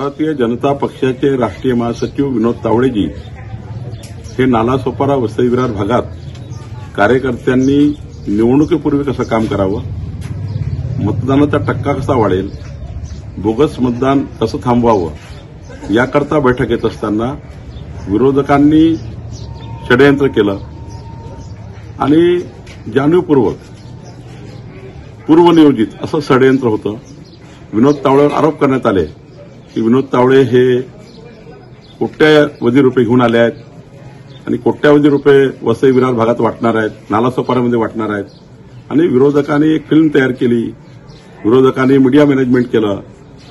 भारतीय जनता पक्षाचे राष्ट्रीय महासचिव विनोद तावडेजी हे नालासोपारा वसई विरार भागात कार्यकर्त्यांनी निवडणुकीपूर्वी कसं काम करावं, मतदानाचा टक्का कसा वाढेल, बोगस मतदान कसं थांबवावं याकरता बैठक येत असताना विरोधकांनी षडयंत्र केलं आणि जाणीवपूर्वक पूर्वनियोजित असं षडयंत्र होतं। विनोद तावडेवर आरोप करण्यात आले की विनोद तावडे हे कोट्यावधी रुपये घेऊन आले आहेत आणि कोट्यावधी रुपये वसई विरार भागात वाटणार आहेत, नालासोपाऱ्यामध्ये वाटणार आहेत आणि विरोधकांनी एक फिल्म तयार केली, विरोधकांनी मीडिया मॅनेजमेंट केलं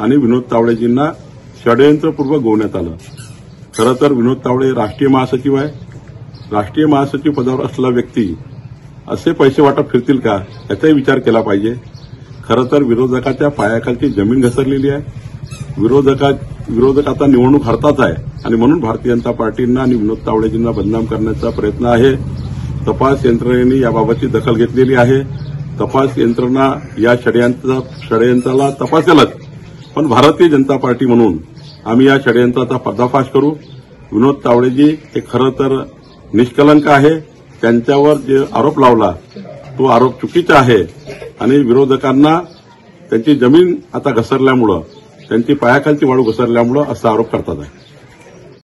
आणि विनोद तावडेजींना षडयंत्रपूर्वक गोवण्यात आलं। खरं तर विनोद तावडे राष्ट्रीय महासचिव आहे। राष्ट्रीय महासचिव पदावर असलेला व्यक्ती असे पैसे वाटप फिरतील का याचाही विचार केला पाहिजे। खरं तर विरोधकाच्या पायाखालची जमीन घसरलेली आहे। विरोधक आता निवडणूक हरताच आहे आणि म्हणून भारतीय जनता पार्टींना आणि विनोद तावडेजींना बदनाम करण्याचा प्रयत्न आहे। तपास यंत्रणेने याबाबतची दखल घेतलेली आहे। तपास यंत्रणा या षडयंत्राला तपासेलच, पण भारतीय जनता पार्टी म्हणून आम्ही या षडयंत्राचा पर्दाफाश करू। विनोद तावडेजी हे खरं तर निष्कलंक आहे। त्यांच्यावर जे आरोप लावला तो आरोप चुकीचा आहे आणि विरोधकांना त्यांची जमीन आता घसरल्यामुळं, त्यांची पायाखालची वाळू घसरल्यामुळं असा आरोप करतात आहे।